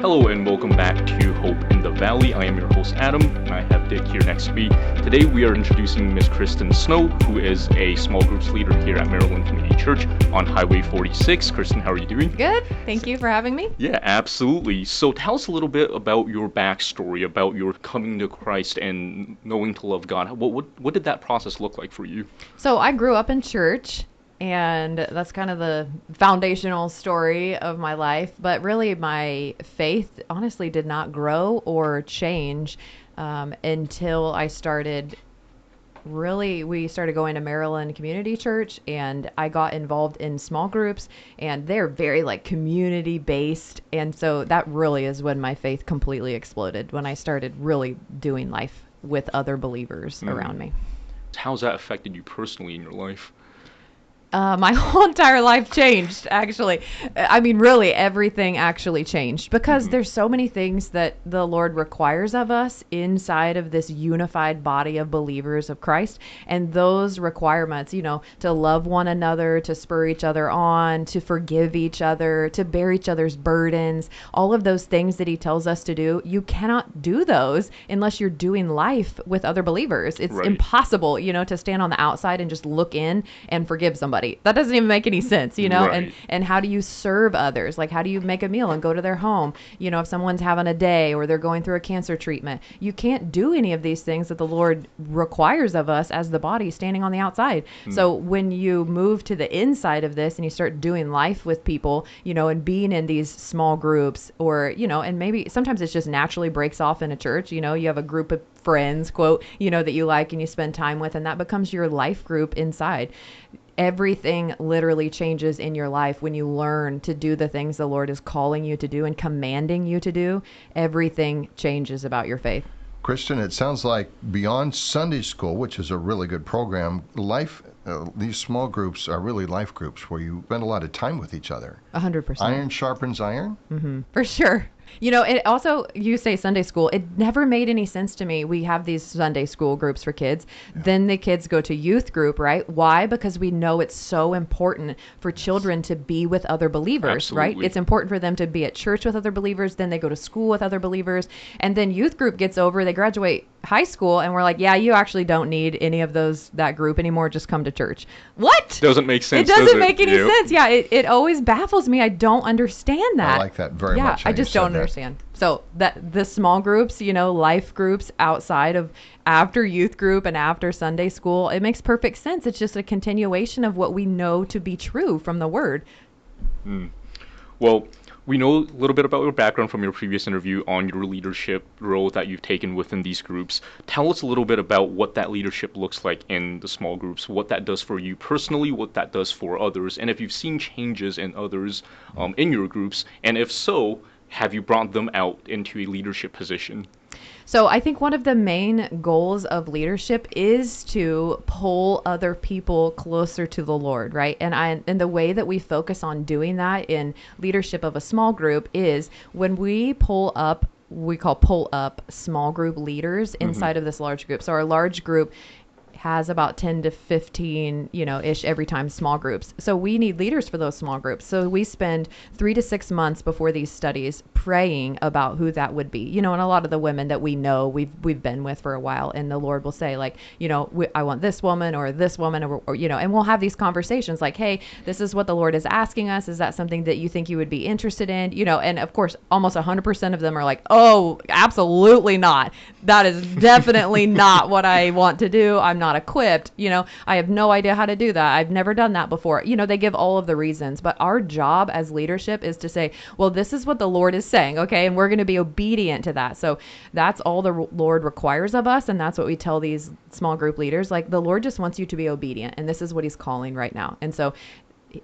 Hello and welcome back to Hope in the Valley. I am your host Adam, and I have Dick here next to me. Today we are introducing Miss Kristen Snow, who is a small groups leader here at Maryland Community Church on Highway 46. Kristen, how are you doing? Good. Thank you for having me. Yeah, absolutely. So tell us a little bit about your backstory, about your coming to Christ and knowing to love God. What did that process look like for you? So I grew up in church, and that's kind of the foundational story of my life. But really, my faith honestly did not grow or change until I started. We started going to Maryland Community Church, and I got involved in small groups, and they're very like community based. And so that really is when my faith completely exploded, when I started really doing life with other believers around me. How's that affected you personally in your life? My whole entire life changed, actually. I mean, really, everything actually changed because there's so many things that the Lord requires of us inside of this unified body of believers of Christ. And those requirements, to love one another, to spur each other on, to forgive each other, to bear each other's burdens, all of those things that he tells us to do, you cannot do those unless you're doing life with other believers. It's impossible, to stand on the outside and just look in and forgive somebody. That doesn't even make any sense, Right. and how do you serve others? Like, how do you make a meal and go to their home? If someone's having a day or they're going through a cancer treatment, you can't do any of these things that the Lord requires of us as the body standing on the outside. So when you move to the inside of this and you start doing life with people, and being in these small groups or, and maybe sometimes it just naturally breaks off in a church, you have a group of friends, quote, that you like and you spend time with, and that becomes your life group inside. Everything literally changes in your life when you learn to do the things the Lord is calling you to do and commanding you to do. Everything changes about your faith. Kristen, it sounds like beyond Sunday school, which is a really good program, these small groups are really life groups where you spend a lot of time with each other. 100%. Iron sharpens iron? Mm-hmm. For sure. It also, you say Sunday school, it never made any sense to me. We have these Sunday school groups for kids. Yeah. Then the kids go to youth group, right? Why? Because we know it's so important for children to be with other believers, Absolutely. Right? It's important for them to be at church with other believers. Then they go to school with other believers. And then youth group gets over, they graduate high school, and we're like, yeah, you actually don't need any of that group anymore. Just come to church. What? Doesn't make sense. It doesn't make any sense. Yeah, it always baffles me. I don't understand that. I like that very much. Yeah, I just don't understand. So that the small groups, life groups outside of after youth group and after Sunday school, it makes perfect sense. It's just a continuation of what we know to be true from the Word. Well, we know a little bit about your background from your previous interview on your leadership role that you've taken within these groups. Tell us a little bit about what that leadership looks like in the small groups, what that does for you personally, what that does for others, and if you've seen changes in others in your groups, and if so, have you brought them out into a leadership position? So I think one of the main goals of leadership is to pull other people closer to the Lord, right? And the way that we focus on doing that in leadership of a small group is when we pull up small group leaders inside of this large group. So our large group has about 10 to 15, ish every time small groups. So we need leaders for those small groups. So we spend 3 to 6 months before these studies praying about who that would be. And a lot of the women that we know we've been with for a while, and the Lord will say like, I want this woman or and we'll have these conversations like, hey, this is what the Lord is asking us. Is that something that you think you would be interested in? And of course, almost 100% of them are like, oh, absolutely not. That is definitely not what I want to do. I'm not equipped. I have no idea how to do that. I've never done that before. They give all of the reasons, but our job as leadership is to say, well, this is what the Lord is saying, okay? And we're going to be obedient to that. So that's all the Lord requires of us, and that's what we tell these small group leaders. Like, the Lord just wants you to be obedient, and this is what he's calling right now. And so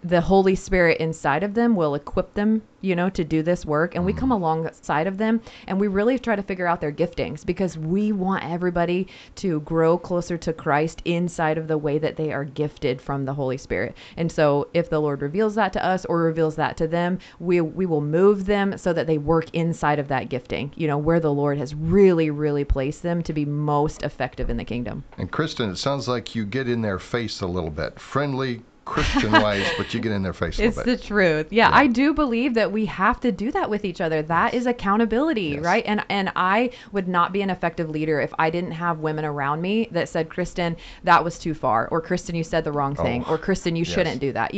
the Holy Spirit inside of them will equip them, to do this work. And we come alongside of them and we really try to figure out their giftings, because we want everybody to grow closer to Christ inside of the way that they are gifted from the Holy Spirit. And so if the Lord reveals that to us or reveals that to them, we will move them so that they work inside of that gifting, where the Lord has really, really placed them to be most effective in the kingdom. And Kristen, it sounds like you get in their face a little bit. Friendly, Christian-wise, but you get in their face a It's little the bit. truth. Yeah, I do believe that we have to do that with each other. That is accountability, Yes. right? And I would not be an effective leader if I didn't have women around me that said, Kristen, that was too far, or Kristen, you said the wrong thing, Oh, or Kristen, you yes. shouldn't do that.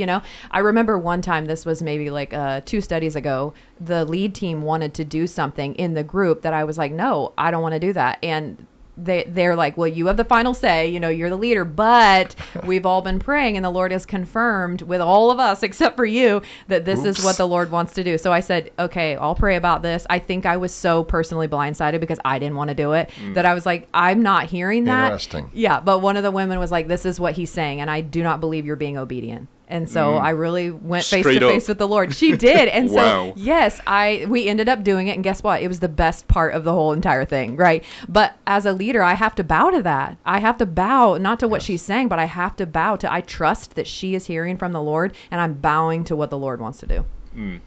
I remember one time, this was maybe like 2 studies ago, the lead team wanted to do something in the group that I was like, no, I don't want to do that. And they're like, well, you have the final say, you're the leader, but we've all been praying and the Lord has confirmed with all of us except for you that this is Oops. what the Lord wants to do. So I said, okay, I'll pray about this. I think I was so personally blindsided because I didn't want to do it that I was like, I'm not hearing that. Interesting. Yeah, but one of the women was like, this is what he's saying, and I do not believe you're being obedient. And so I really went face Straight to up. face with the Lord. She did. And Wow. so, yes, we ended up doing it. And guess what? It was the best part of the whole entire thing, right? But as a leader, I have to bow to that. I have to bow, not to what she's saying, but I have to bow to, I trust that she is hearing from the Lord, and I'm bowing to what the Lord wants to do.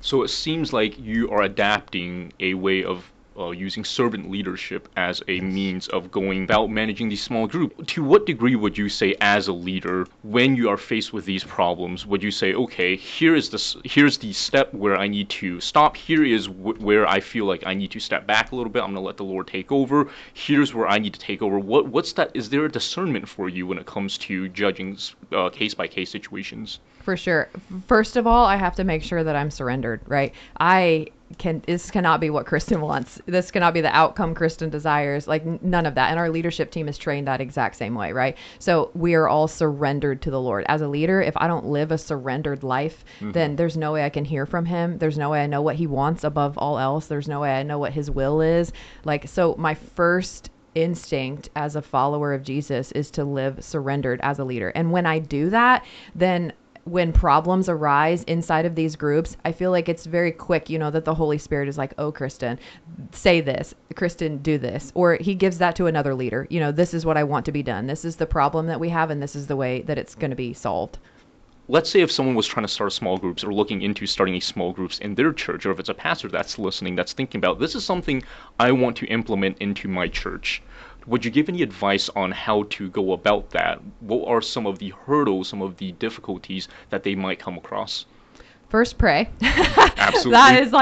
So it seems like you are adapting a way of using servant leadership as a means of going about managing these small groups. To what degree would you say, as a leader, when you are faced with these problems, would you say, okay, here's the step where I need to stop. Here is where I feel like I need to step back a little bit. I'm going to let the Lord take over. Here's where I need to take over. What's that? Is there a discernment for you when it comes to judging case by case situations? For sure. First of all, I have to make sure that I'm surrendered, right? This cannot be what Kristen wants. This cannot be the outcome Kristen desires. Like, none of that. And our leadership team is trained that exact same way, right? So we are all surrendered to the Lord. As a leader, if I don't live a surrendered life, then there's no way I can hear from him. There's no way I know what he wants above all else. There's no way I know what his will is. So my first instinct as a follower of Jesus is to live surrendered as a leader. And when I do that, then when problems arise inside of these groups, I feel like it's very quick, that the Holy Spirit is like, oh, Kristen, say this. Kristen, do this. Or he gives that to another leader. This is what I want to be done. This is the problem that we have, and this is the way that it's going to be solved. Let's say if someone was trying to start small groups or looking into starting a small groups in their church, or if it's a pastor that's listening, that's thinking about, this is something I want to implement into my church. Would you give any advice on how to go about that? What are some of the hurdles, some of the difficulties that they might come across? First, pray. Absolutely. That is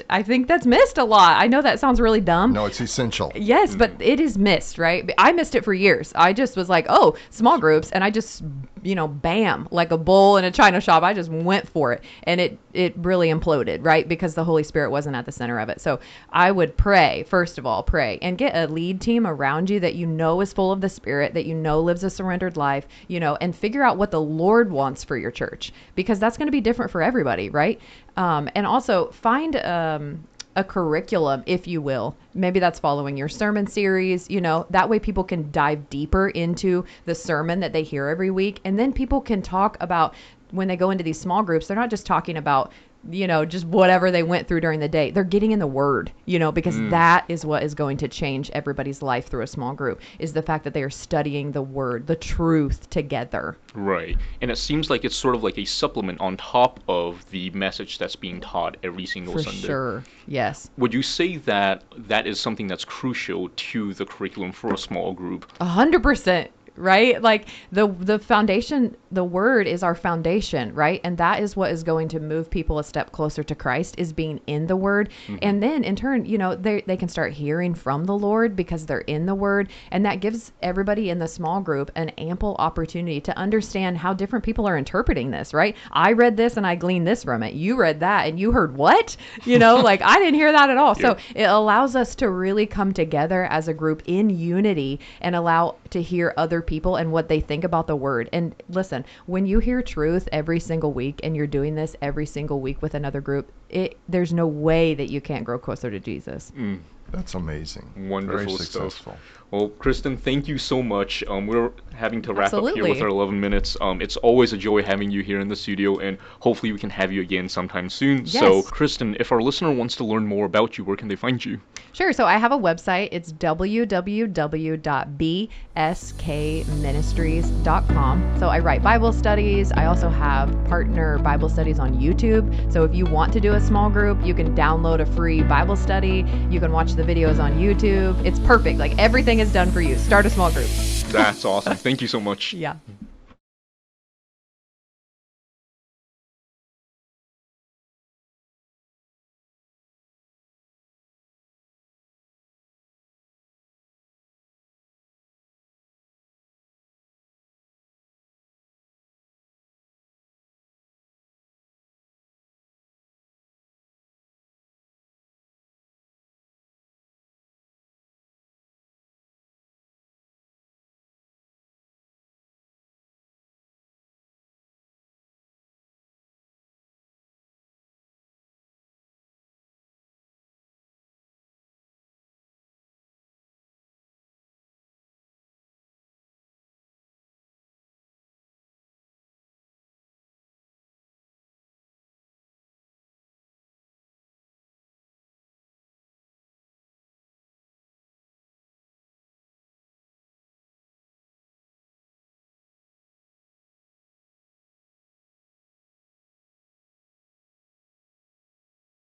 I think that's missed a lot. I know that sounds really dumb. No, it's essential. Yes, but it is missed, right? I missed it for years. I just was like, oh, small groups. And I just, bam, like a bull in a china shop. I just went for it. And it really imploded, right? Because the Holy Spirit wasn't at the center of it. So I would pray, first of all, pray and get a lead team around you that is full of the Spirit, that lives a surrendered life, and figure out what the Lord wants for your church, because that's going to be different for everybody, right? And also find a curriculum, if you will. Maybe that's following your sermon series, that way people can dive deeper into the sermon that they hear every week. And then people can talk about, when they go into these small groups, they're not just talking about, just whatever they went through during the day. They're getting in the Word, because that is what is going to change everybody's life through a small group, is the fact that they are studying the Word, the truth together. Right. And it seems like it's sort of like a supplement on top of the message that's being taught every single Sunday. For sure. Yes. Would you say that is something that's crucial to the curriculum for a small group? 100%. Right? Like the foundation, the Word is our foundation, right? And that is what is going to move people a step closer to Christ, is being in the Word. And then in turn, they can start hearing from the Lord because they're in the Word. And that gives everybody in the small group an ample opportunity to understand how different people are interpreting this, right? I read this and I gleaned this from it. You read that and you heard what? I didn't hear that at all. Yeah. So it allows us to really come together as a group in unity and allow to hear other people and what they think about the Word. And listen, when you hear truth every single week and you're doing this every single week with another group, there's no way that you can't grow closer to Jesus. That's amazing. Wonderful Very stuff. successful. Well, Kristen, thank you so much. We're having to wrap up here Absolutely. with our 11 minutes. It's always a joy having you here in the studio, and hopefully we can have you again sometime soon. Yes. So, Kristen, if our listener wants to learn more about you, where can they find you? Sure. So I have a website. It's www.bskministries.com. So I write Bible studies. I also have partner Bible studies on YouTube. So if you want to do a small group, you can download a free Bible study. You can watch the videos on YouTube. It's perfect. Like, everything is done for you. Start a small group. That's awesome. Thank you so much. Yeah.